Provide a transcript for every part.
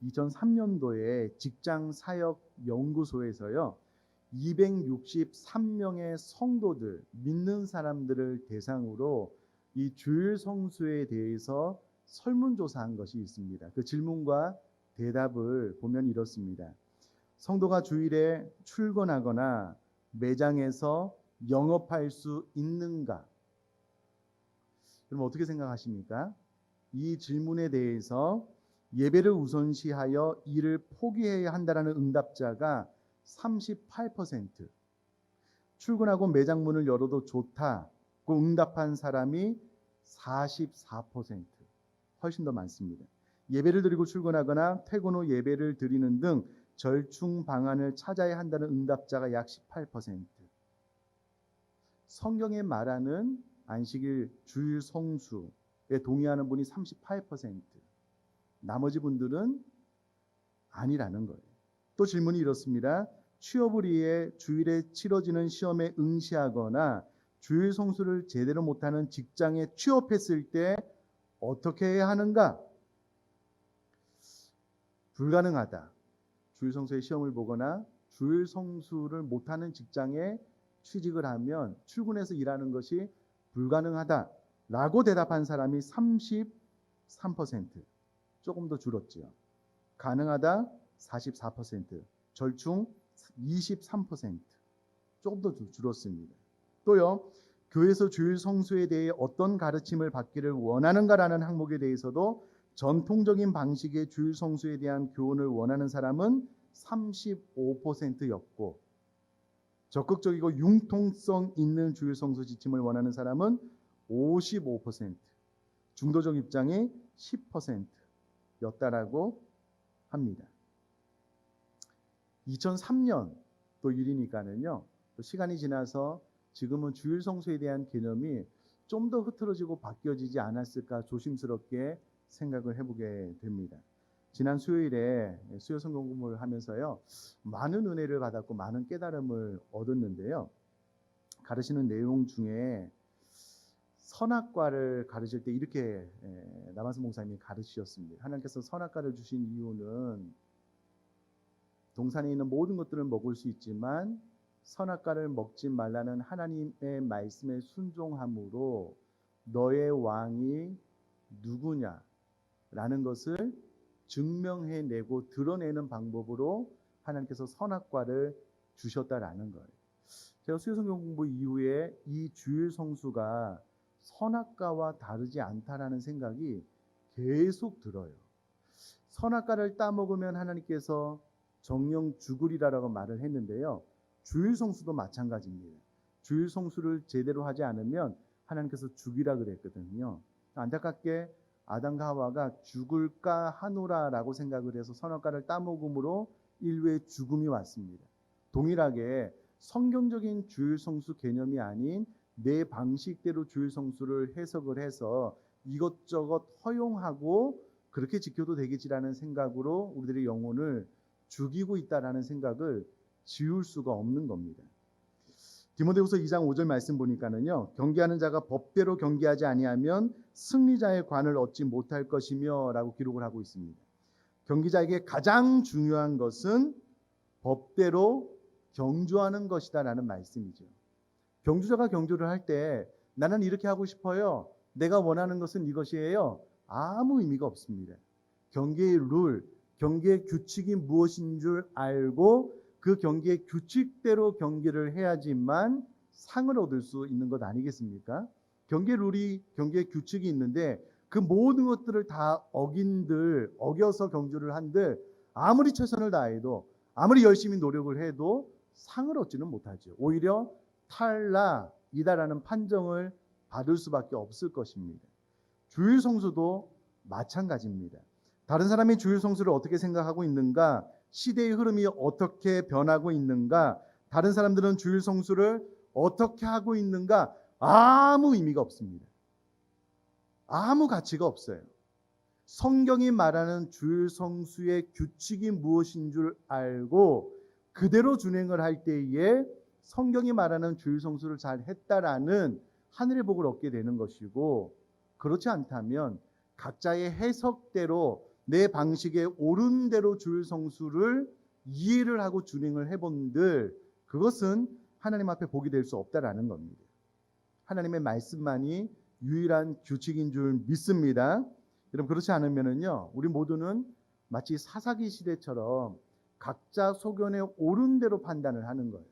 2003년도에 직장사역연구소에서요 263명의 성도들, 믿는 사람들을 대상으로 이 주일 성수에 대해서 설문조사한 것이 있습니다. 그 질문과 대답을 보면 이렇습니다. 성도가 주일에 출근하거나 매장에서 영업할 수 있는가? 그럼 어떻게 생각하십니까? 이 질문에 대해서 예배를 우선시하여 일을 포기해야 한다는 응답자가 38%, 출근하고 매장 문을 열어도 좋다고 응답한 사람이 44%, 훨씬 더 많습니다. 예배를 드리고 출근하거나 퇴근 후 예배를 드리는 등 절충 방안을 찾아야 한다는 응답자가 약 18%. 성경에 말하는 안식일 주일 성수에 동의하는 분이 38%. 나머지 분들은 아니라는 거예요. 또 질문이 이렇습니다. 취업을 위해 주일에 치러지는 시험에 응시하거나 주일 성수를 제대로 못하는 직장에 취업했을 때 어떻게 해야 하는가? 불가능하다. 주일 성수의 시험을 보거나 주일 성수를 못하는 직장에 취직을 하면 출근해서 일하는 것이 불가능하다라고 대답한 사람이 33%, 조금 더 줄었지요. 가능하다 44%, 절충 23%, 조금 더 줄었습니다. 또요, 교회에서 주일 성수에 대해 어떤 가르침을 받기를 원하는가라는 항목에 대해서도 전통적인 방식의 주일 성수에 대한 교훈을 원하는 사람은 35%였고, 적극적이고 융통성 있는 주일 성수 지침을 원하는 사람은 55%, 중도적 입장이 10%였다라고 합니다. 2003년 또 일이니까는요, 또 시간이 지나서 지금은 주일 성수에 대한 개념이 좀 더 흐트러지고 바뀌어지지 않았을까 조심스럽게 생각을 해보게 됩니다. 지난 수요일에 수요 성경 공부를 하면서요, 많은 은혜를 받았고 많은 깨달음을 얻었는데요. 가르치는 내용 중에 선악과를 가르칠 때 이렇게 남한선 목사님이 가르치셨습니다. 하나님께서 선악과를 주신 이유는 동산에 있는 모든 것들을 먹을 수 있지만 선악과를 먹지 말라는 하나님의 말씀에 순종함으로 너의 왕이 누구냐라는 것을 증명해내고 드러내는 방법으로 하나님께서 선악과를 주셨다라는 거예요. 제가 수요성경 공부 이후에 이 주일 성수가 선악과와 다르지 않다라는 생각이 계속 들어요. 선악과를 따먹으면 하나님께서 정령 죽으리라고 말을 했는데요. 주일 성수도 마찬가지입니다. 주일 성수를 제대로 하지 않으면 하나님께서 죽이라 그랬거든요. 안타깝게 아담과 하와가 죽을까 하노라라고 생각을 해서 선악과를 따먹음으로 인류의 죽음이 왔습니다. 동일하게 성경적인 주일 성수 개념이 아닌 내 방식대로 주일 성수를 해석을 해서 이것저것 허용하고 그렇게 지켜도 되겠지라는 생각으로 우리들의 영혼을 죽이고 있다라는 생각을 지울 수가 없는 겁니다. 디모데후서 2장 5절 말씀 보니까는요, 경계하는 자가 법대로 경계하지 아니하면 승리자의 관을 얻지 못할 것이며 라고 기록을 하고 있습니다. 경기자에게 가장 중요한 것은 법대로 경주하는 것이다 라는 말씀이죠. 경주자가 경주를 할 때 나는 이렇게 하고 싶어요, 내가 원하는 것은 이것이에요, 아무 의미가 없습니다. 경기의 룰, 경기의 규칙이 무엇인 줄 알고 그 경기의 규칙대로 경기를 해야지만 상을 얻을 수 있는 것 아니겠습니까? 경기의 룰이, 경기의 규칙이 있는데 그 모든 것들을 다 어겨서 경주를 한들 아무리 최선을 다해도 아무리 열심히 노력을 해도 상을 얻지는 못하죠. 오히려 탈락이다라는 판정을 받을 수밖에 없을 것입니다. 주일 성수도 마찬가지입니다. 다른 사람이 주일 성수를 어떻게 생각하고 있는가, 시대의 흐름이 어떻게 변하고 있는가, 다른 사람들은 주일 성수를 어떻게 하고 있는가, 아무 의미가 없습니다. 아무 가치가 없어요. 성경이 말하는 주일 성수의 규칙이 무엇인 줄 알고 그대로 준행을 할 때에 성경이 말하는 주일 성수를 잘 했다라는 하늘의 복을 얻게 되는 것이고, 그렇지 않다면 각자의 해석대로 내 방식에 옳은 대로 주일 성수를 이해를 하고 준행을 해본들 그것은 하나님 앞에 복이 될 수 없다라는 겁니다. 하나님의 말씀만이 유일한 규칙인 줄 믿습니다. 여러분 그렇지 않으면은요 우리 모두는 마치 사사기 시대처럼 각자 소견에 옳은 대로 판단을 하는 거예요.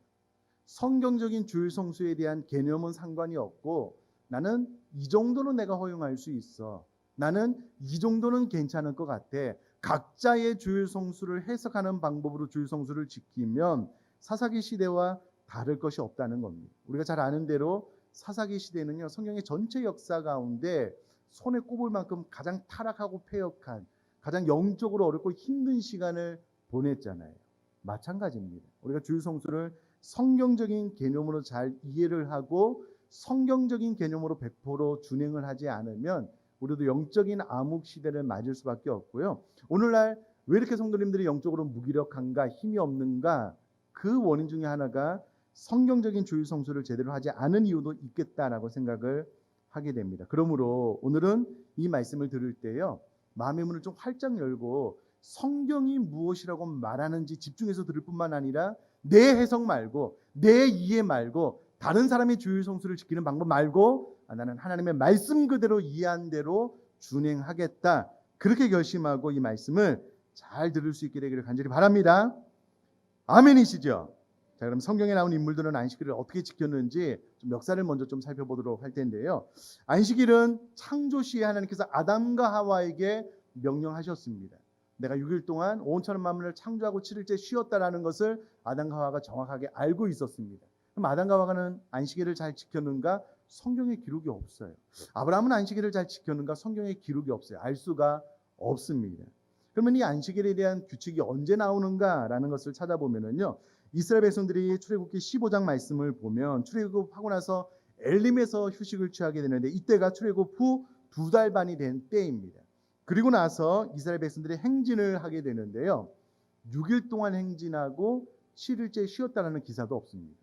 성경적인 주일 성수에 대한 개념은 상관이 없고 나는 이 정도는 내가 허용할 수 있어. 나는 이 정도는 괜찮을 것 같아. 각자의 주일 성수를 해석하는 방법으로 주일 성수를 지키면 사사기 시대와 다를 것이 없다는 겁니다. 우리가 잘 아는 대로 사사기 시대는요 성경의 전체 역사 가운데 손에 꼽을 만큼 가장 타락하고 패역한 가장 영적으로 어렵고 힘든 시간을 보냈잖아요. 마찬가지입니다. 우리가 주일 성수를 성경적인 개념으로 잘 이해를 하고 성경적인 개념으로 100% 준행을 하지 않으면 우리도 영적인 암흑 시대를 맞을 수밖에 없고요. 오늘날 왜 이렇게 성도님들이 영적으로 무기력한가 힘이 없는가 그 원인 중에 하나가 성경적인 주일 성수를 제대로 하지 않은 이유도 있겠다라고 생각을 하게 됩니다. 그러므로 오늘은 이 말씀을 들을 때요 마음의 문을 좀 활짝 열고 성경이 무엇이라고 말하는지 집중해서 들을 뿐만 아니라 내 해석 말고 내 이해 말고 다른 사람의 주일 성수를 지키는 방법 말고 나는 하나님의 말씀 그대로 이해한 대로 준행하겠다. 그렇게 결심하고 이 말씀을 잘 들을 수 있게 되기를 간절히 바랍니다. 아멘이시죠? 자, 그럼 성경에 나온 인물들은 안식일을 어떻게 지켰는지 좀 역사를 먼저 좀 살펴보도록 할 텐데요. 안식일은 창조 시에 하나님께서 아담과 하와에게 명령하셨습니다. 내가 6일 동안 온천한 만물을 창조하고 7일째 쉬었다라는 것을 아담과 하와가 정확하게 알고 있었습니다. 그럼 아담과 하와는 안식일을 잘 지켰는가? 성경에 기록이 없어요. 아브라함은 안식일을 잘 지켰는가? 성경에 기록이 없어요. 알 수가 없습니다. 그러면 이 안식일에 대한 규칙이 언제 나오는가라는 것을 찾아보면은요. 이스라엘 백성들이 출애굽기 15장 말씀을 보면 출애굽하고 나서 엘림에서 휴식을 취하게 되는데 이때가 출애굽 후 2달 반이 된 때입니다. 그리고 나서 이스라엘 백성들이 행진을 하게 되는데요. 6일 동안 행진하고 7일째 쉬었다는 기사도 없습니다.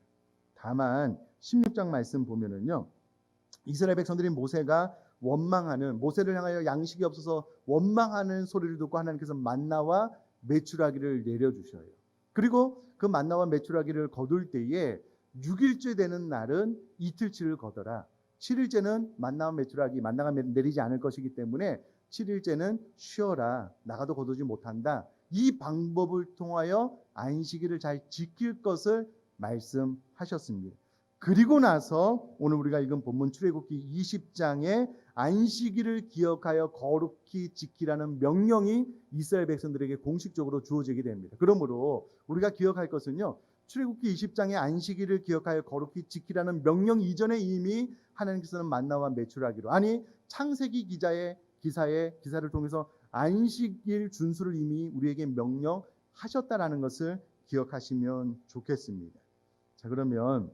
다만 16장 말씀 보면은요. 이스라엘 백성들이 모세가 원망하는 모세를 향하여 양식이 없어서 원망하는 소리를 듣고 하나님께서 만나와 메추라기를 내려주셔요. 그리고 그 만나와 메추라기를 거둘 때에 6일째 되는 날은 이틀치를 거더라. 7일째는 만나와 메추라기 만나가 내리지 않을 것이기 때문에 7일째는 쉬어라. 나가도 거두지 못한다. 이 방법을 통하여 안식일을 잘 지킬 것을 말씀하셨습니다. 그리고 나서 오늘 우리가 읽은 본문 출애굽기 20장에 안식일을 기억하여 거룩히 지키라는 명령이 이스라엘 백성들에게 공식적으로 주어지게 됩니다. 그러므로 우리가 기억할 것은요. 출애굽기 20장의 안식일을 기억하여 거룩히 지키라는 명령 이전에 이미 하나님께서는 만나와 메추라기로 아니 창세기 기사를 통해서 안식일 준수를 이미 우리에게 명령하셨다라는 것을 기억하시면 좋겠습니다. 자, 그러면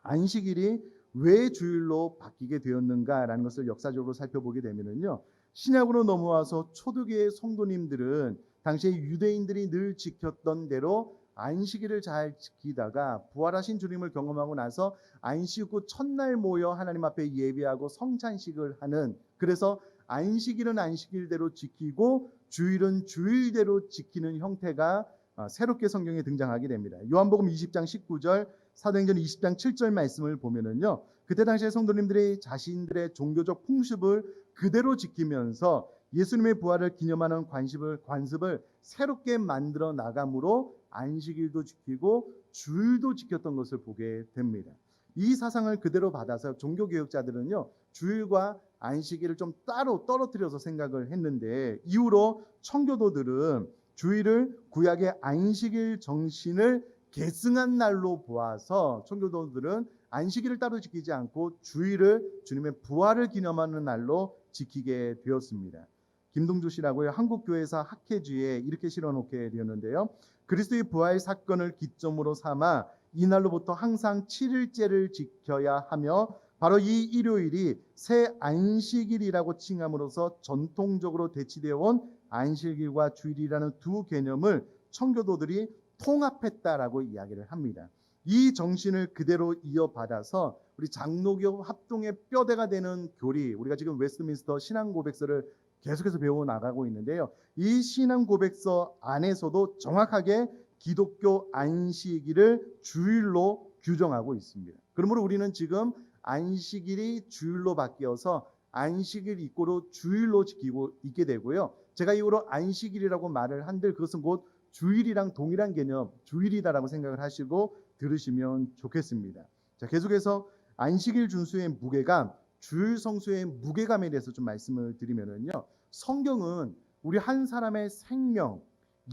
안식일이 왜 주일로 바뀌게 되었는가라는 것을 역사적으로 살펴보게 되면은요. 신약으로 넘어와서 초대교회 성도님들은 당시에 유대인들이 늘 지켰던 대로 안식일을 잘 지키다가 부활하신 주님을 경험하고 나서 안식 후 첫날 모여 하나님 앞에 예배하고 성찬식을 하는 그래서 안식일은 안식일대로 지키고 주일은 주일대로 지키는 형태가 새롭게 성경에 등장하게 됩니다. 요한복음 20장 19절 사도행전 20장 7절 말씀을 보면은요. 그때 당시에 성도님들이 자신들의 종교적 풍습을 그대로 지키면서 예수님의 부활을 기념하는 관습을 새롭게 만들어 나감으로 안식일도 지키고 주일도 지켰던 것을 보게 됩니다. 이 사상을 그대로 받아서 종교개혁자들은요. 주일과 안식일을 좀 따로 떨어뜨려서 생각을 했는데 이후로 청교도들은 주일을 구약의 안식일 정신을 계승한 날로 보아서 청교도들은 안식일을 따로 지키지 않고 주일을 주님의 부활을 기념하는 날로 지키게 되었습니다. 김동주 씨라고요. 한국교회사 학회지에 이렇게 실어놓게 되었는데요. 그리스도의 부활 사건을 기점으로 삼아 이날로부터 항상 7일째를 지켜야 하며 바로 이 일요일이 새 안식일이라고 칭함으로써 전통적으로 대치되어 온 안식일과 주일이라는 두 개념을 청교도들이 통합했다라고 이야기를 합니다. 이 정신을 그대로 이어받아서 우리 장로교 합동의 뼈대가 되는 교리, 우리가 지금 웨스트민스터 신앙고백서를 계속해서 배워 나가고 있는데요. 이 신앙 고백서 안에서도 정확하게 기독교 안식일을 주일로 규정하고 있습니다. 그러므로 우리는 지금 안식일이 주일로 바뀌어서 안식일 이꼬로 주일로 지키고 있게 되고요. 제가 이후로 안식일이라고 말을 한들 그것은 곧 주일이랑 동일한 개념, 주일이다라고 생각을 하시고 들으시면 좋겠습니다. 자, 계속해서 안식일 준수의 무게감, 주일 성수의 무게감에 대해서 좀 말씀을 드리면은요. 성경은 우리 한 사람의 생명,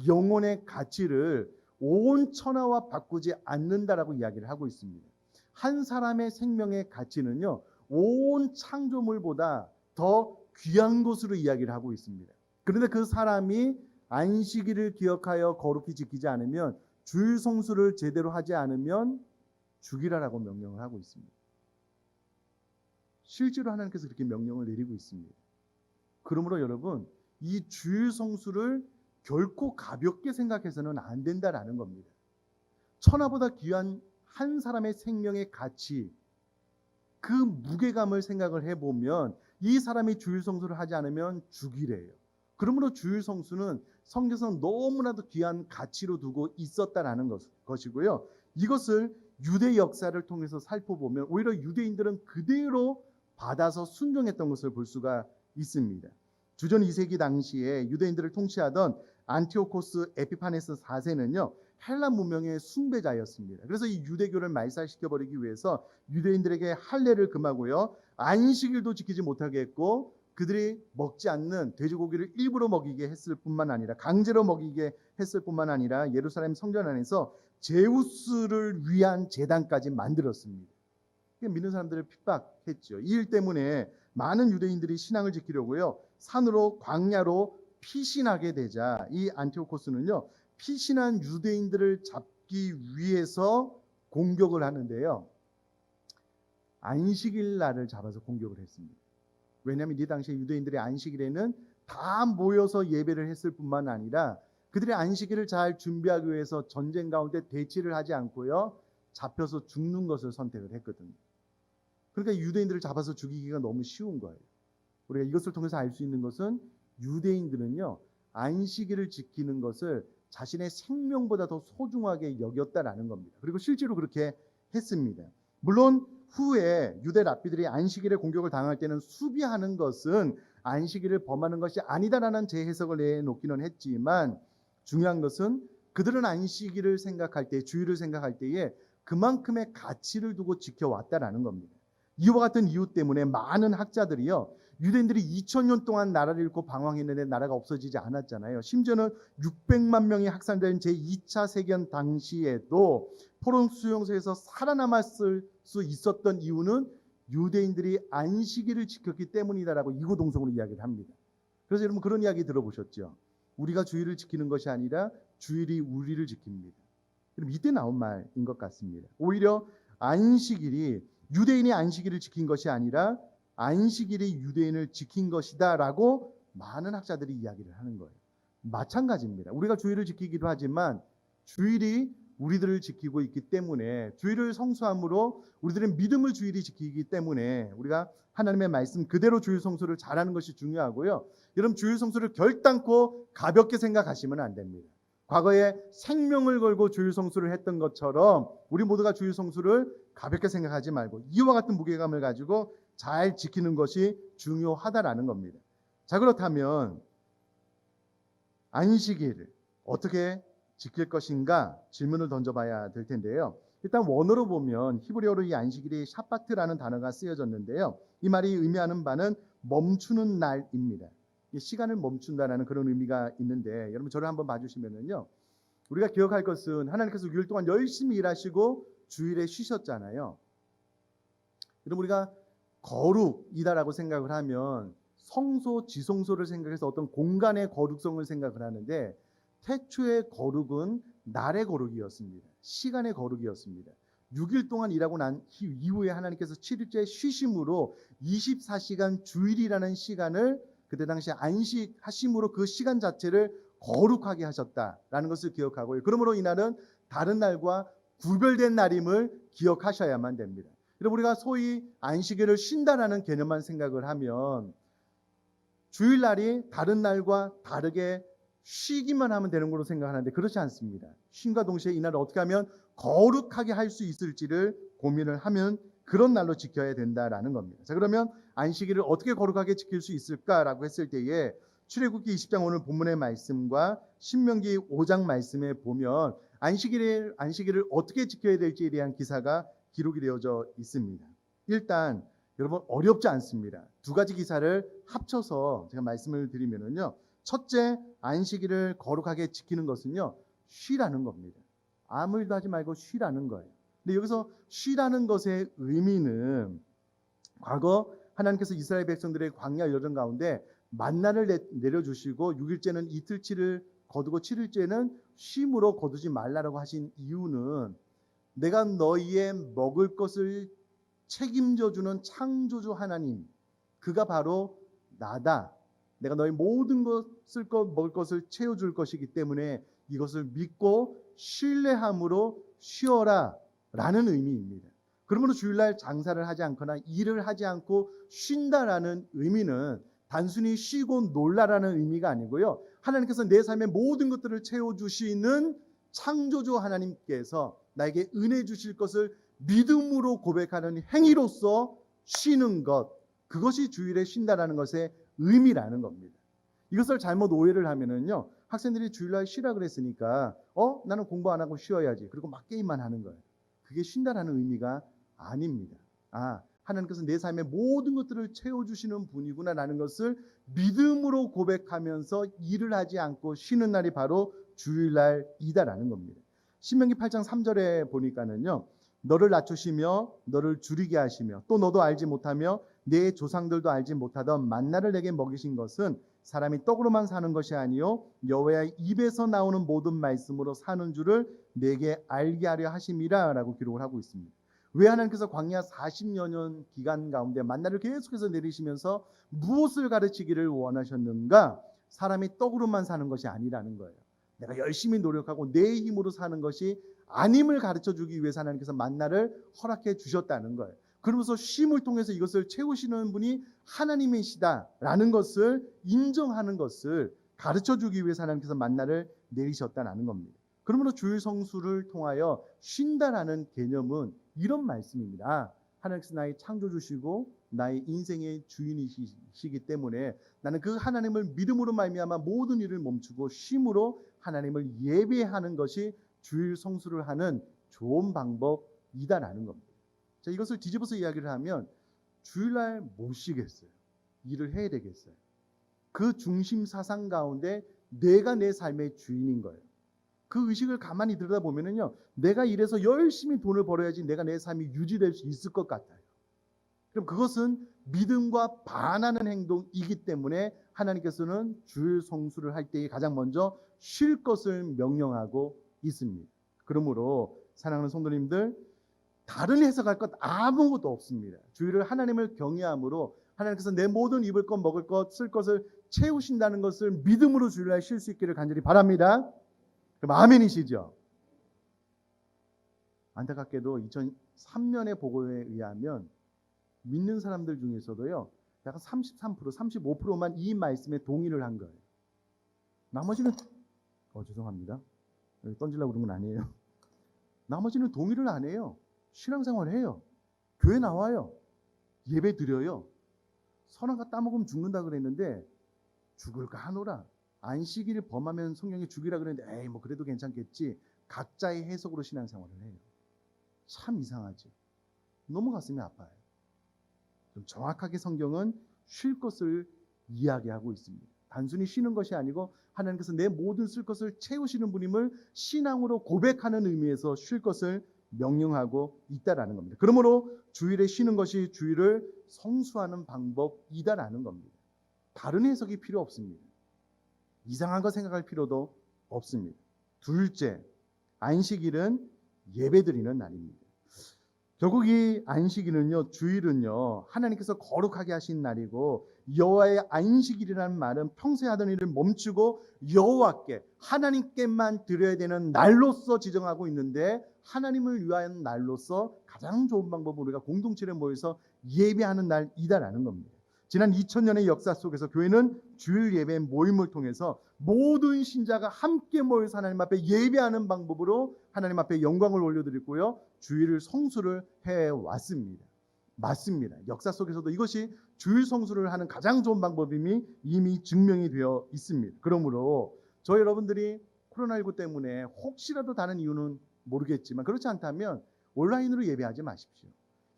영혼의 가치를 온 천하와 바꾸지 않는다라고 이야기를 하고 있습니다. 한 사람의 생명의 가치는요. 온 창조물보다 더 귀한 것으로 이야기를 하고 있습니다. 그런데 그 사람이 안식일을 기억하여 거룩히 지키지 않으면, 주일 성수를 제대로 하지 않으면 죽이라라고 명령을 하고 있습니다. 실제로 하나님께서 그렇게 명령을 내리고 있습니다. 그러므로 여러분, 이 주일 성수를 결코 가볍게 생각해서는 안 된다라는 겁니다. 천하보다 귀한 한 사람의 생명의 가치, 그 무게감을 생각을 해보면 이 사람이 주일 성수를 하지 않으면 죽이래요. 그러므로 주일 성수는 성경에서는 너무나도 귀한 가치로 두고 있었다라는 것이고요. 이것을 유대 역사를 통해서 살펴보면 오히려 유대인들은 그대로 받아서 순종했던 것을 볼 수가 있습니다. 주전 2세기 당시에 유대인들을 통치하던 안티오코스 에피파네스 4세는요. 헬라 문명의 숭배자였습니다. 그래서 이 유대교를 말살시켜버리기 위해서 유대인들에게 할례를 금하고요. 안식일도 지키지 못하게 했고 그들이 먹지 않는 돼지고기를 일부러 먹이게 했을 뿐만 아니라 강제로 먹이게 했을 뿐만 아니라 예루살렘 성전 안에서 제우스를 위한 제단까지 만들었습니다. 믿는 사람들을 핍박했죠. 이 일 때문에 많은 유대인들이 신앙을 지키려고요. 산으로 광야로 피신하게 되자 이 안티오코스는요. 피신한 유대인들을 잡기 위해서 공격을 하는데요. 안식일 날을 잡아서 공격을 했습니다. 왜냐하면 이 당시에 유대인들의 안식일에는 다 모여서 예배를 했을 뿐만 아니라 그들의 안식일을 잘 준비하기 위해서 전쟁 가운데 대치를 하지 않고요. 잡혀서 죽는 것을 선택을 했거든요. 그러니까 유대인들을 잡아서 죽이기가 너무 쉬운 거예요. 우리가 이것을 통해서 알 수 있는 것은 유대인들은요. 안식일을 지키는 것을 자신의 생명보다 더 소중하게 여겼다라는 겁니다. 그리고 실제로 그렇게 했습니다. 물론 후에 유대 랍비들이 안식일에 공격을 당할 때는 수비하는 것은 안식일을 범하는 것이 아니다라는 재해석을 내놓기는 했지만 중요한 것은 그들은 안식일을 생각할 때, 주일을 생각할 때에 그만큼의 가치를 두고 지켜왔다라는 겁니다. 이와 같은 이유 때문에 많은 학자들이요. 유대인들이 2000년 동안 나라를 잃고 방황했는데 나라가 없어지지 않았잖아요. 심지어는 600만 명이 학살된 제2차 세계전 당시에도 포럼 수용소에서 살아남았을 수 있었던 이유는 유대인들이 안식일을 지켰기 때문이다라고 이구동성으로 이야기를 합니다. 그래서 여러분 그런 이야기 들어보셨죠? 우리가 주일을 지키는 것이 아니라 주일이 우리를 지킵니다. 그럼 이때 나온 말인 것 같습니다. 오히려 안식일이 유대인이 안식일을 지킨 것이 아니라 안식일이 유대인을 지킨 것이다 라고 많은 학자들이 이야기를 하는 거예요. 마찬가지입니다. 우리가 주일을 지키기도 하지만 주일이 우리들을 지키고 있기 때문에 주일을 성수함으로 우리들은 믿음을 주일이 지키기 때문에 우리가 하나님의 말씀 그대로 주일 성수를 잘하는 것이 중요하고요. 여러분 주일 성수를 결단코 가볍게 생각하시면 안 됩니다. 과거에 생명을 걸고 주일 성수를 했던 것처럼 우리 모두가 주일 성수를 가볍게 생각하지 말고 이와 같은 무게감을 가지고 잘 지키는 것이 중요하다라는 겁니다. 자, 그렇다면 안식일을 어떻게 지킬 것인가 질문을 던져봐야 될 텐데요. 일단 원어로 보면 히브리어로 이 안식일이 샤바트라는 단어가 쓰여졌는데요. 이 말이 의미하는 바는 멈추는 날입니다. 시간을 멈춘다라는 그런 의미가 있는데 여러분 저를 한번 봐주시면은요. 우리가 기억할 것은 하나님께서 6일 동안 열심히 일하시고 주일에 쉬셨잖아요. 여러분 우리가 거룩이다라고 생각을 하면 성소, 지성소를 생각해서 어떤 공간의 거룩성을 생각을 하는데 태초의 거룩은 날의 거룩이었습니다. 시간의 거룩이었습니다. 6일 동안 일하고 난 이후에 하나님께서 7일째 쉬심으로 24시간 주일이라는 시간을 그때 당시 안식하심으로 그 시간 자체를 거룩하게 하셨다라는 것을 기억하고요. 그러므로 이날은 다른 날과 구별된 날임을 기억하셔야만 됩니다. 여러분 우리가 소위 안식일을 쉰다라는 개념만 생각을 하면 주일날이 다른 날과 다르게 쉬기만 하면 되는 걸로 생각하는데 그렇지 않습니다. 쉼과 동시에 이 날을 어떻게 하면 거룩하게 할 수 있을지를 고민을 하면 그런 날로 지켜야 된다라는 겁니다. 자, 그러면 안식일을 어떻게 거룩하게 지킬 수 있을까라고 했을 때에 출애굽기 20장 오늘 본문의 말씀과 신명기 5장 말씀에 보면 안식일을 어떻게 지켜야 될지에 대한 기사가 기록이 되어져 있습니다. 일단 여러분 어렵지 않습니다. 두 가지 기사를 합쳐서 제가 말씀을 드리면은요. 첫째, 안식일을 거룩하게 지키는 것은요. 쉬라는 겁니다. 아무 일도 하지 말고 쉬라는 거예요. 근데 여기서 쉬라는 것의 의미는 과거 하나님께서 이스라엘 백성들의 광야 여정 가운데 만나를 내려주시고 6일째는 이틀치를 거두고 7일째는 쉼으로 거두지 말라라고 하신 이유는 내가 너희의 먹을 것을 책임져주는 창조주 하나님, 그가 바로 나다. 내가 너희 모든 것을 먹을 것을 채워줄 것이기 때문에 이것을 믿고 신뢰함으로 쉬어라 라는 의미입니다. 그러므로 주일날 장사를 하지 않거나 일을 하지 않고 쉰다라는 의미는 단순히 쉬고 놀라라는 의미가 아니고요. 하나님께서 내 삶의 모든 것들을 채워주시는 창조주 하나님께서 나에게 은혜 주실 것을 믿음으로 고백하는 행위로서 쉬는 것, 그것이 주일에 쉰다라는 것의 의미라는 겁니다. 이것을 잘못 오해를 하면은요, 학생들이 주일날 쉬라 그랬으니까 나는 공부 안 하고 쉬어야지, 그리고 막 게임만 하는 거예요. 그게 쉰다라는 의미가 아닙니다. 하나님께서 내 삶의 모든 것들을 채워주시는 분이구나라는 것을 믿음으로 고백하면서 일을 하지 않고 쉬는 날이 바로 주일날이다라는 겁니다. 신명기 8장 3절에 보니까는요, 너를 낮추시며 너를 줄이게 하시며 또 너도 알지 못하며 내 조상들도 알지 못하던 만나를 내게 먹이신 것은 사람이 떡으로만 사는 것이 아니요 여호와의 입에서 나오는 모든 말씀으로 사는 줄을 내게 알게 하려 하심이라 라고 기록을 하고 있습니다. 왜 하나님께서 광야 40여 년 기간 가운데 만나를 계속해서 내리시면서 무엇을 가르치기를 원하셨는가? 사람이 떡으로만 사는 것이 아니라는 거예요. 내가 열심히 노력하고 내 힘으로 사는 것이 아님을 가르쳐주기 위해서 하나님께서 만나를 허락해 주셨다는 거예요. 그러면서 쉼을 통해서 이것을 채우시는 분이 하나님이시다라는 것을 인정하는 것을 가르쳐주기 위해서 하나님께서 만나를 내리셨다는 겁니다. 그러므로 주일 성수를 통하여 쉰다라는 개념은 이런 말씀입니다. 하나님께서 나의 창조주시고 나의 인생의 주인이시기 때문에 나는 그 하나님을 믿음으로 말미암아 모든 일을 멈추고 쉼으로 하나님을 예배하는 것이 주일 성수를 하는 좋은 방법이다라는 겁니다. 자, 이것을 뒤집어서 이야기를 하면 주일날 못 쉬겠어요. 일을 해야 되겠어요. 그 중심 사상 가운데 내가 내 삶의 주인인 거예요. 그 의식을 가만히 들여다보면요, 내가 일해서 열심히 돈을 벌어야지 내가 내 삶이 유지될 수 있을 것 같아요. 그럼 그것은 믿음과 반하는 행동이기 때문에 하나님께서는 주일 성수를 할 때에 가장 먼저 쉴 것을 명령하고 있습니다. 그러므로 사랑하는 성도님들, 다른 해석할 것 아무것도 없습니다. 주일을 하나님을 경외함으로 하나님께서 내 모든 입을 것, 먹을 것, 쓸 것을 채우신다는 것을 믿음으로 주일날 쉴 수 있기를 간절히 바랍니다. 그럼 아멘이시죠? 안타깝게도 2003년의 보고에 의하면 믿는 사람들 중에서도요, 약간 33%, 35%만 이 말씀에 동의를 한 거예요. 나머지는 죄송합니다. 던지려고 그런 건 아니에요. 나머지는 동의를 안 해요. 신앙생활 해요. 교회 나와요. 예배 드려요. 선악과 따먹으면 죽는다 그랬는데 죽을까 하노라. 안식일을 범하면 성령이 죽이라 그랬는데 에이 뭐 그래도 괜찮겠지. 각자의 해석으로 신앙생활을 해요. 참 이상하죠. 너무 가슴이 아파요. 좀 정확하게 성경은 쉴 것을 이야기하고 있습니다. 단순히 쉬는 것이 아니고 하나님께서 내 모든 쓸 것을 채우시는 분임을 신앙으로 고백하는 의미에서 쉴 것을 명령하고 있다라는 겁니다. 그러므로 주일에 쉬는 것이 주일을 성수하는 방법이다라는 겁니다. 다른 해석이 필요 없습니다. 이상한 거 생각할 필요도 없습니다. 둘째, 안식일은 예배드리는 날입니다. 결국 이 안식일은요, 주일은요, 하나님께서 거룩하게 하신 날이고 여호와의 안식일이라는 말은 평소에 하던 일을 멈추고 여호와께 하나님께만 드려야 되는 날로서 지정하고 있는데 하나님을 위한 날로서 가장 좋은 방법으로 우리가 공동체를 모여서 예배하는 날이다라는 겁니다. 지난 2000년의 역사 속에서 교회는 주일 예배 모임을 통해서 모든 신자가 함께 모여서 하나님 앞에 예배하는 방법으로 하나님 앞에 영광을 올려드리고요, 주일을 성수를 해왔습니다. 맞습니다. 역사 속에서도 이것이 주일 성수를 하는 가장 좋은 방법임이 이미 증명이 되어 있습니다. 그러므로 저희 여러분들이 코로나19 때문에 혹시라도 다른 이유는 모르겠지만 그렇지 않다면 온라인으로 예배하지 마십시오.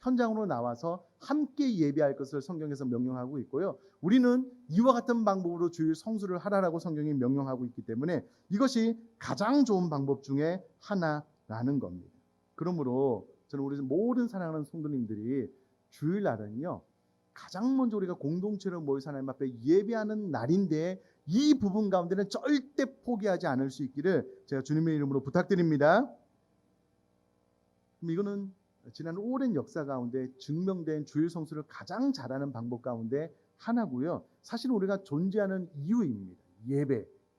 현장으로 나와서 함께 예배할 것을 성경에서 명령하고 있고요. 우리는 이와 같은 방법으로 주일 성수를 하라라고 성경이 명령하고 있기 때문에 이것이 가장 좋은 방법 중에 하나라는 겁니다. 그러므로 저는 우리 모든 사랑하는 성도님들이 주일날은요, 가장 먼저 우리가 공동체로 모여서 하나님 앞에 예배하는 날인데 이 부분 가운데는 절대 포기하지 않을 수 있기를 제가 주님의 이름으로 부탁드립니다. 그럼 이거는 지난 오랜 역사 가운데 증명된 주일 성수를 가장 잘하는 방법 가운데 하나고요. 사실 우리가 존재하는 이유입니다.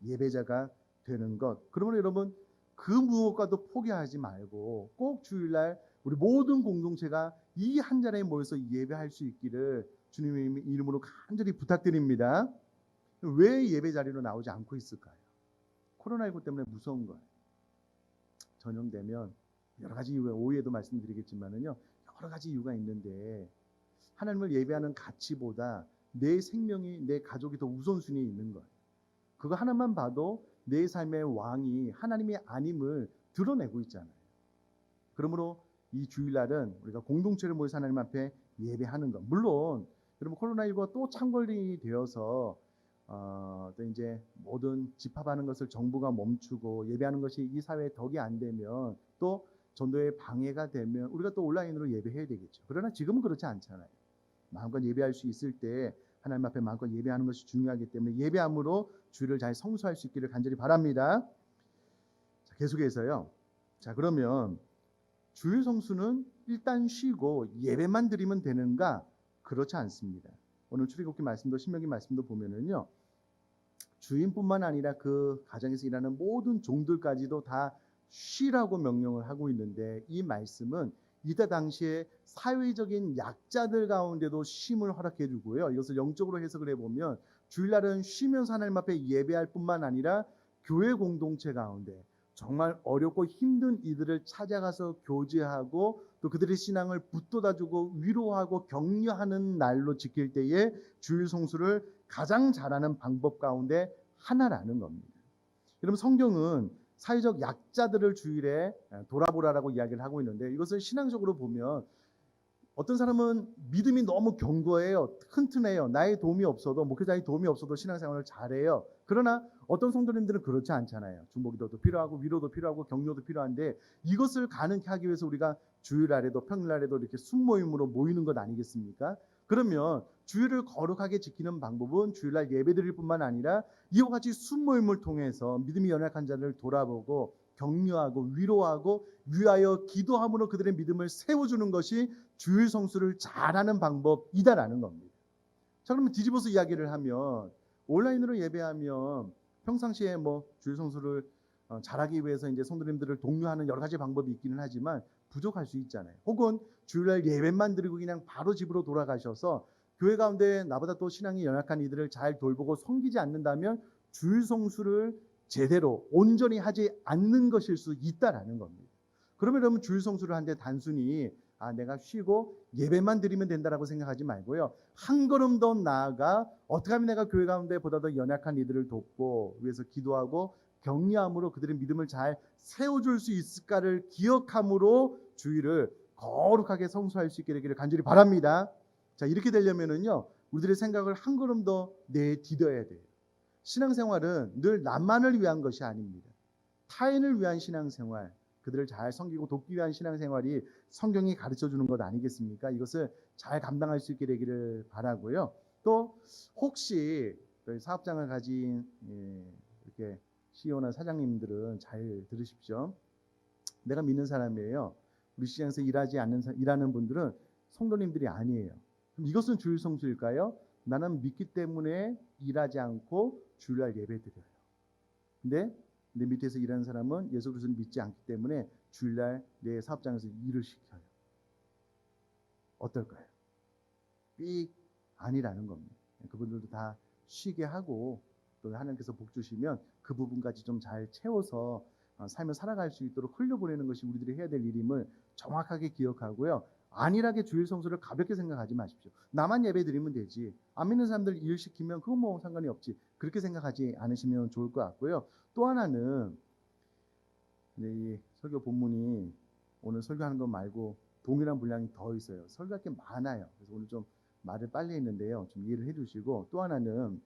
예배자가 되는 것. 그러면 여러분 그 무엇과도 포기하지 말고 꼭 주일날 우리 모든 공동체가 이 한 자리에 모여서 예배할 수 있기를 주님의 이름으로 간절히 부탁드립니다. 왜 예배 자리로 나오지 않고 있을까요? 코로나19 때문에 무서운 거예요. 전염되면 여러 가지 이유가, 오후에도 말씀드리겠지만은요, 여러 가지 이유가 있는데 하나님을 예배하는 가치보다 내 생명이, 내 가족이 더 우선순위에 있는 거예요. 그거 하나만 봐도 내 삶의 왕이 하나님이 아님을 드러내고 있잖아요. 그러므로 이 주일날은 우리가 공동체를 모여서 하나님 앞에 예배하는 것. 물론 여러분 코로나19가 또 창궐이 되어서 또 이제 모든 집합하는 것을 정부가 멈추고 예배하는 것이 이 사회에 덕이 안 되면 또 전도에 방해가 되면 우리가 또 온라인으로 예배해야 되겠죠. 그러나 지금은 그렇지 않잖아요. 마음껏 예배할 수 있을 때 하나님 앞에 마음껏 예배하는 것이 중요하기 때문에 예배함으로 주일을 잘 성수할 수 있기를 간절히 바랍니다. 자, 계속해서요. 자, 그러면 주일 성수는 일단 쉬고 예배만 드리면 되는가? 그렇지 않습니다. 오늘 출애굽기 말씀도 신명기 말씀도 보면은요, 주인뿐만 아니라 그 가정에서 일하는 모든 종들까지도 다 쉬라고 명령을 하고 있는데 이 말씀은 이때 당시에 사회적인 약자들 가운데도 쉼을 허락해 주고요. 이것을 영적으로 해석을 해보면 주일날은 쉬면서 하나님 앞에 예배할 뿐만 아니라 교회 공동체 가운데 정말 어렵고 힘든 이들을 찾아가서 교제하고 또 그들의 신앙을 붙돋아주고 위로하고 격려하는 날로 지킬 때에 주일 성수를 가장 잘하는 방법 가운데 하나라는 겁니다. 여러분 성경은 사회적 약자들을 주일에 돌아보라라고 이야기를 하고 있는데 이것을 신앙적으로 보면 어떤 사람은 믿음이 너무 견고해요. 튼튼해요. 나의 도움이 없어도, 목회자의 도움이 없어도 신앙생활을 잘해요. 그러나 어떤 성도님들은 그렇지 않잖아요. 중보기도도 필요하고 위로도 필요하고 격려도 필요한데 이것을 가능케 하기 위해서 우리가 주일날에도 평일날에도 이렇게 순모임으로 모이는 것 아니겠습니까? 그러면 주일을 거룩하게 지키는 방법은 주일날 예배드릴 뿐만 아니라 이와 같이 순모임을 통해서 믿음이 연약한 자를 돌아보고 격려하고 위로하고 위하여 기도함으로 그들의 믿음을 세워주는 것이 주일 성수를 잘하는 방법이다라는 겁니다. 자, 그러면 뒤집어서 이야기를 하면 온라인으로 예배하면 평상시에 뭐 주일 성수를 잘하기 위해서 이제 성도님들을 독려하는 여러 가지 방법이 있기는 하지만 부족할 수 있잖아요. 혹은 주일날 예배만 드리고 그냥 바로 집으로 돌아가셔서 교회 가운데 나보다 또 신앙이 연약한 이들을 잘 돌보고 섬기지 않는다면 주일 성수를 제대로 온전히 하지 않는 것일 수 있다라는 겁니다. 그러면 여러분 주일 성수를 하는데 단순히 내가 쉬고 예배만 드리면 된다라고 생각하지 말고요. 한 걸음 더 나아가 어떻게 하면 내가 교회 가운데 보다 더 연약한 이들을 돕고 위해서 기도하고 격려함으로 그들의 믿음을 잘 세워줄 수 있을까를 기억함으로 주일을 거룩하게 성수할 수 있게 되기를 간절히 바랍니다. 자, 이렇게 되려면은요, 우리들의 생각을 한 걸음 더 내디뎌야 돼요. 신앙생활은 늘 나만을 위한 것이 아닙니다. 타인을 위한 신앙생활, 그들을 잘 섬기고 돕기 위한 신앙생활이 성경이 가르쳐주는 것 아니겠습니까? 이것을 잘 감당할 수 있게 되기를 바라고요. 또 혹시 사업장을 가진 이렇게 CEO나 사장님들은 잘 들으십시오. 내가 믿는 사람이에요. 우리 시장에서 일하는 분들은 성도님들이 아니에요. 그럼 이것은 주일 성수일까요? 나는 믿기 때문에 일하지 않고 주일날 예배드려요. 근데 내 밑에서 일하는 사람은 예수 그리스도를 믿지 않기 때문에 주일날 내 사업장에서 일을 시켜요. 어떨까요? 삑 아니라는 겁니다. 그분들도 다 쉬게 하고 또 하나님께서 복 주시면 그 부분까지 좀 잘 채워서 삶을 살아갈 수 있도록 흘려보내는 것이 우리들이 해야 될 일임을 정확하게 기억하고요. 안일하게 주일 성수를 가볍게 생각하지 마십시오. 나만 예배 드리면 되지. 안 믿는 사람들 일 시키면 그건 뭐 상관이 없지. 그렇게 생각하지 않으시면 좋을 것 같고요. 또 하나는 이 설교 본문이 오늘 설교하는 것 말고 동일한 분량이 더 있어요. 설교할 게 많아요. 그래서 오늘 좀 말을 빨리 했는데요. 좀 이해를 해주시고, 또 하나는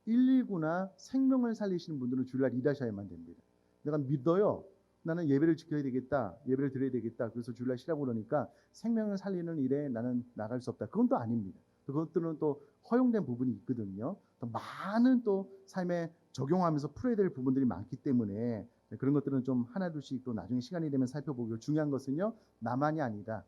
119나 생명을 살리시는 분들은 주일날 일하셔야만 됩니다. 내가 믿어요. 나는 예배를 지켜야 되겠다. 예배를 드려야 되겠다. 그래서 주일날 쉬라고 그러니까 생명을 살리는 일에 나는 나갈 수 없다. 그건 또 아닙니다. 그것들은 또 허용된 부분이 있거든요. 또 많은 또 삶에 적용하면서 풀어야 될 부분들이 많기 때문에 그런 것들은 좀 하나둘씩 또 나중에 시간이 되면 살펴보고, 중요한 것은요, 나만이 아니라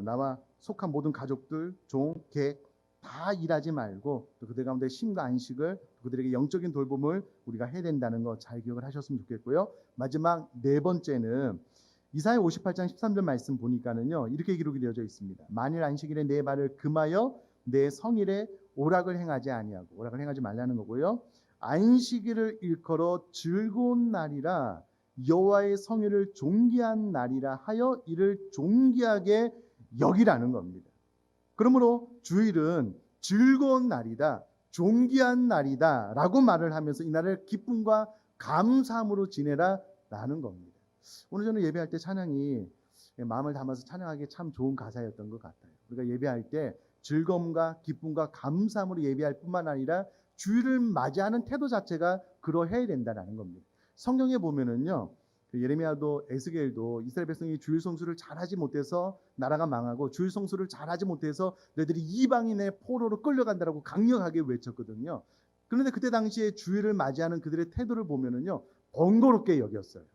나와 속한 모든 가족들, 종, 객 다 일하지 말고 또 그들 가운데 쉼과 안식을, 그들에게 영적인 돌봄을 우리가 해야 된다는 거 잘 기억을 하셨으면 좋겠고요. 마지막 네 번째는 이사야 58장 13절 말씀 보니까는요, 이렇게 기록이 되어져 있습니다. 만일 안식일에 내 발을 금하여 내 성일에 오락을 행하지 아니하고, 오락을 행하지 말라는 거고요. 안식일을 일컬어 즐거운 날이라 여호와의 성일을 존귀한 날이라 하여 이를 존귀하게 여기라는 겁니다. 그러므로 주일은 즐거운 날이다, 존귀한 날이다 라고 말을 하면서 이 날을 기쁨과 감사함으로 지내라 라는 겁니다. 오늘 저는 예배할 때 찬양이 마음을 담아서 찬양하기 참 좋은 가사였던 것 같아요. 우리가 예배할 때 즐거움과 기쁨과 감사함으로 예배할 뿐만 아니라 주일을 맞이하는 태도 자체가 그러해야 된다는 겁니다. 성경에 보면은요, 예레미야도 에스겔도 이스라엘 백성이 주일 성수를 잘하지 못해서 나라가 망하고, 주일 성수를 잘하지 못해서 너희들이 이방인의 포로로 끌려간다라고 강력하게 외쳤거든요. 그런데 그때 당시에 주일을 맞이하는 그들의 태도를 보면은요, 번거롭게 여겼어요.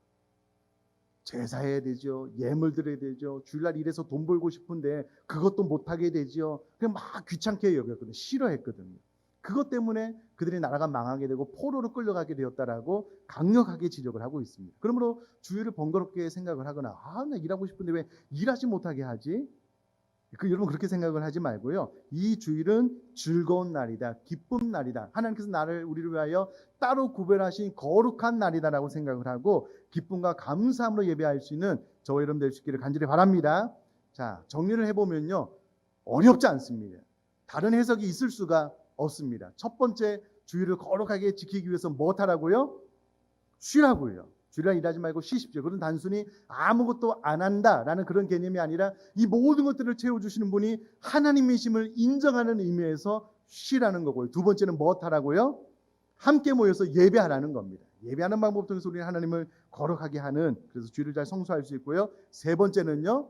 제사해야 되죠. 예물 드려야 되죠. 주일날 일해서 돈 벌고 싶은데 그것도 못하게 되죠. 그냥 막 귀찮게 여겼거든요. 싫어했거든요. 그것 때문에 그들이 나라가 망하게 되고 포로로 끌려가게 되었다라고 강력하게 지적을 하고 있습니다. 그러므로 주일을 번거롭게 생각을 하거나, 나 일하고 싶은데 왜 일하지 못하게 하지? 여러분 그렇게 생각을 하지 말고요. 이 주일은 즐거운 날이다, 기쁜 날이다. 하나님께서 나를 우리를 위하여 따로 구별하신 거룩한 날이다라고 생각을 하고 기쁨과 감사함으로 예배할 수 있는 저와 여러분 될 수 있기를 간절히 바랍니다. 자, 정리를 해보면요, 어렵지 않습니다. 다른 해석이 있을 수가 없습니다. 첫 번째, 주일을 거룩하게 지키기 위해서 뭐 하라고요? 쉬라고요. 주일날 일하지 말고 쉬십시오. 그건 단순히 아무것도 안 한다라는 그런 개념이 아니라 이 모든 것들을 채워주시는 분이 하나님이심을 인정하는 의미에서 쉬라는 거고요. 두 번째는 뭐 하라고요? 함께 모여서 예배하라는 겁니다. 예배하는 방법 통해서 우리는 하나님을 거룩하게 하는, 그래서 주일을 잘 성수할 수 있고요. 세 번째는요,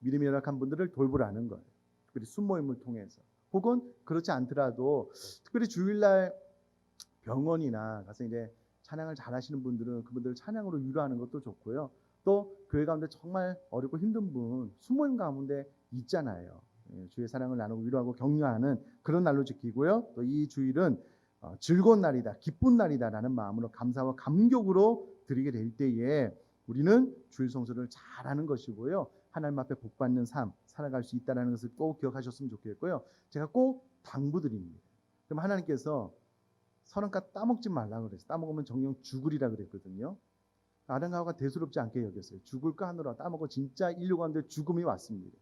믿음이 연약한 분들을 돌보라는 거예요. 특별히 순모임을 통해서. 혹은 그렇지 않더라도 특별히 주일날 병원이나 가서 이제 찬양을 잘하시는 분들은 그분들을 찬양으로 위로하는 것도 좋고요. 또 교회 가운데 정말 어렵고 힘든 분 순모임 가운데 있잖아요. 주의 사랑을 나누고 위로하고 격려하는 그런 날로 지키고요. 또 이 주일은 즐거운 날이다, 기쁜 날이다라는 마음으로 감사와 감격으로 드리게 될 때에 우리는 주일 성수를 잘하는 것이고요. 하나님 앞에 복받는 삶 살아갈 수 있다는 것을 꼭 기억하셨으면 좋겠고요. 제가 꼭 당부드립니다. 그럼 하나님께서 선악과 따먹지 말라고 그랬어요. 따먹으면 정령 죽으리라 그랬거든요. 아담과 하와가 대수롭지 않게 여겼어요. 죽을까 하느라 따먹어 진짜 인류 가운데 죽음이 왔습니다.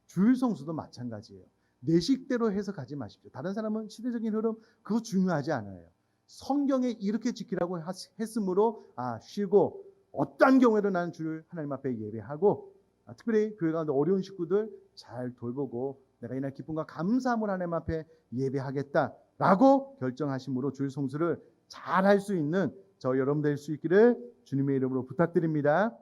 주일 성수도 마찬가지예요. 내 식대로 해석하지 마십시오. 다른 사람은 시대적인 흐름 그거 중요하지 않아요. 성경에 이렇게 지키라고 했으므로 쉬고 어떠한 경우에도 나는 주를 하나님 앞에 예배하고 특별히 교회 가운데 어려운 식구들 잘 돌보고 내가 이날 기쁨과 감사함을 하나님 앞에 예배하겠다라고 결정하심으로 주일 성수를 잘 할 수 있는 저 여러분 될 수 있기를 주님의 이름으로 부탁드립니다.